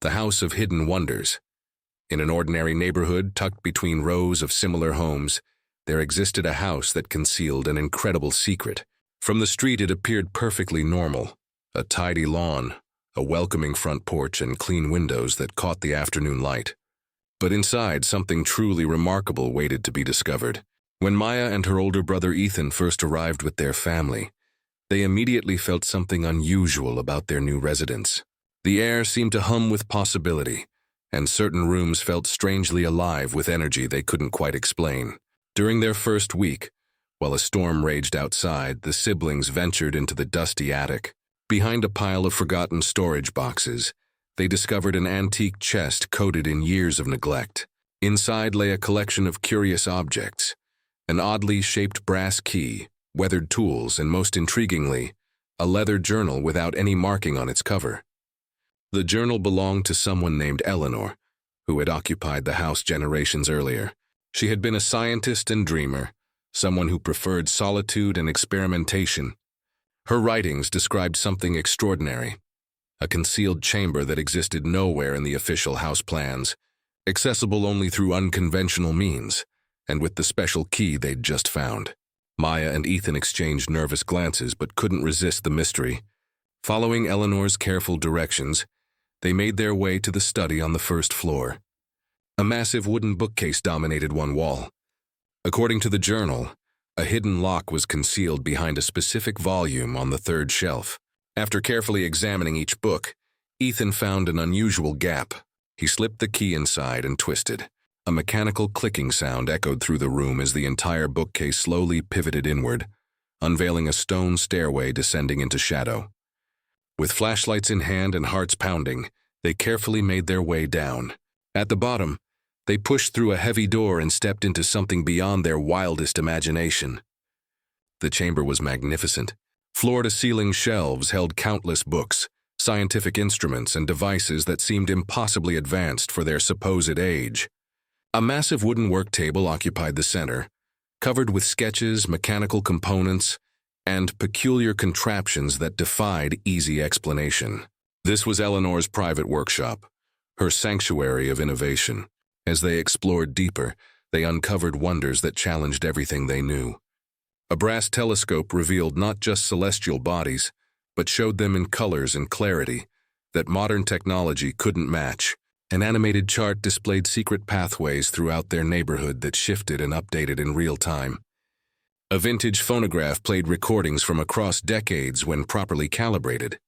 the House of Hidden Wonders. In an ordinary neighborhood tucked between rows of similar homes, there existed a house that concealed an incredible secret. From the street it appeared perfectly normal. A tidy lawn, a welcoming front porch, and clean windows that caught the afternoon light. But inside, something truly remarkable waited to be discovered. When Maya and her older brother Ethan first arrived with their family, they immediately felt something unusual about their new residence. The air seemed to hum with possibility, and certain rooms felt strangely alive with energy they couldn't quite explain. During their first week, while a storm raged outside, the siblings ventured into the dusty attic. Behind a pile of forgotten storage boxes, they discovered an antique chest coated in years of neglect. Inside lay a collection of curious objects, an oddly shaped brass key, weathered tools, and most intriguingly, a leather journal without any marking on its cover. The journal belonged to someone named Eleanor, who had occupied the house generations earlier. She had been a scientist and dreamer, someone who preferred solitude and experimentation. Her writings described something extraordinary, a concealed chamber that existed nowhere in the official house plans, accessible only through unconventional means, and with the special key they'd just found. Maya and Ethan exchanged nervous glances but couldn't resist the mystery. Following Eleanor's careful directions, they made their way to the study on the first floor. A massive wooden bookcase dominated one wall. According to the journal, a hidden lock was concealed behind a specific volume on the third shelf. After carefully examining each book, Ethan found an unusual gap. He slipped the key inside and twisted. A mechanical clicking sound echoed through the room as the entire bookcase slowly pivoted inward, unveiling a stone stairway descending into shadow. With flashlights in hand and hearts pounding, they carefully made their way down. At the bottom, they pushed through a heavy door and stepped into something beyond their wildest imagination. The chamber was magnificent. Floor-to-ceiling shelves held countless books, scientific instruments, and devices that seemed impossibly advanced for their supposed age. A massive wooden work table occupied the center, covered with sketches, mechanical components, and peculiar contraptions that defied easy explanation. This was Eleanor's private workshop, her sanctuary of innovation. As they explored deeper, they uncovered wonders that challenged everything they knew. A brass telescope revealed not just celestial bodies, but showed them in colors and clarity that modern technology couldn't match. An animated chart displayed secret pathways throughout their neighborhood that shifted and updated in real time. A vintage phonograph played recordings from across decades when properly calibrated.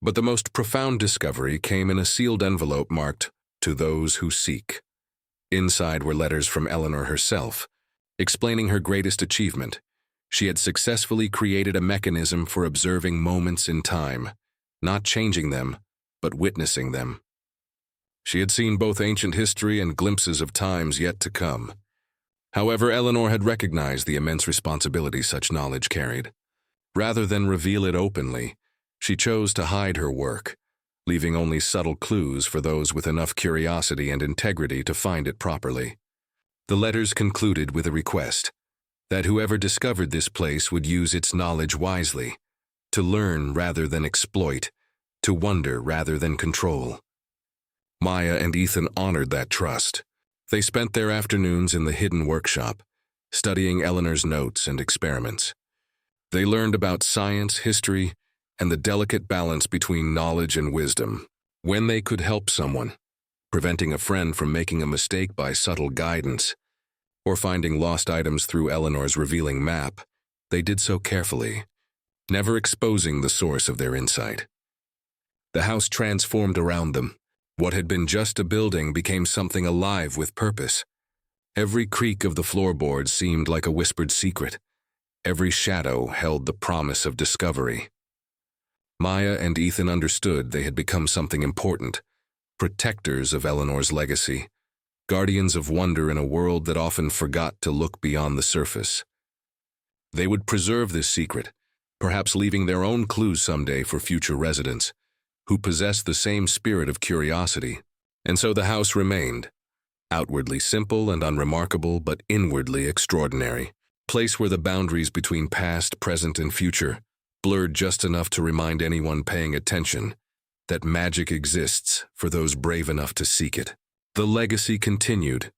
But the most profound discovery came in a sealed envelope marked, "To those who seek." Inside were letters from Eleanor herself, explaining her greatest achievement. She had successfully created a mechanism for observing moments in time, not changing them, but witnessing them. She had seen both ancient history and glimpses of times yet to come. However, Eleanor had recognized the immense responsibility such knowledge carried. Rather than reveal it openly, she chose to hide her work, leaving only subtle clues for those with enough curiosity and integrity to find it properly. The letters concluded with a request that whoever discovered this place would use its knowledge wisely, to learn rather than exploit, to wonder rather than control. Maya and Ethan honored that trust. They spent their afternoons in the hidden workshop, studying Eleanor's notes and experiments. They learned about science, history, and the delicate balance between knowledge and wisdom. When they could help someone, preventing a friend from making a mistake by subtle guidance, or finding lost items through Eleanor's revealing map, they did so carefully, never exposing the source of their insight. The house transformed around them. What had been just a building became something alive with purpose. Every creak of the floorboards seemed like a whispered secret. Every shadow held the promise of discovery. Maya and Ethan understood they had become something important, protectors of Eleanor's legacy, guardians of wonder in a world that often forgot to look beyond the surface. They would preserve this secret, perhaps leaving their own clues someday for future residents, who possessed the same spirit of curiosity. And so the house remained, outwardly simple and unremarkable, but inwardly extraordinary. A place where the boundaries between past, present, and future blurred just enough to remind anyone paying attention that magic exists for those brave enough to seek it. The legacy continued,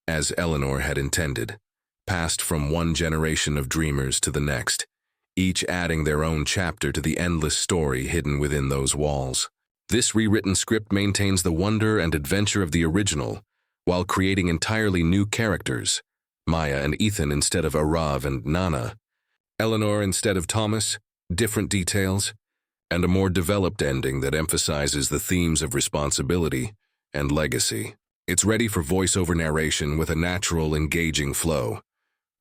as Eleanor had intended, passed from one generation of dreamers to the next, each adding their own chapter to the endless story hidden within those walls. This rewritten script maintains the wonder and adventure of the original, while creating entirely new characters, Maya and Ethan instead of Arav and Nana, Eleanor instead of Thomas, different details, and a more developed ending that emphasizes the themes of responsibility and legacy. It's ready for voiceover narration with a natural, engaging flow.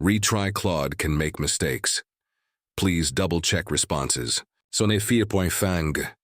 Retry Claude can make mistakes. Please double-check responses. Sonne 4.5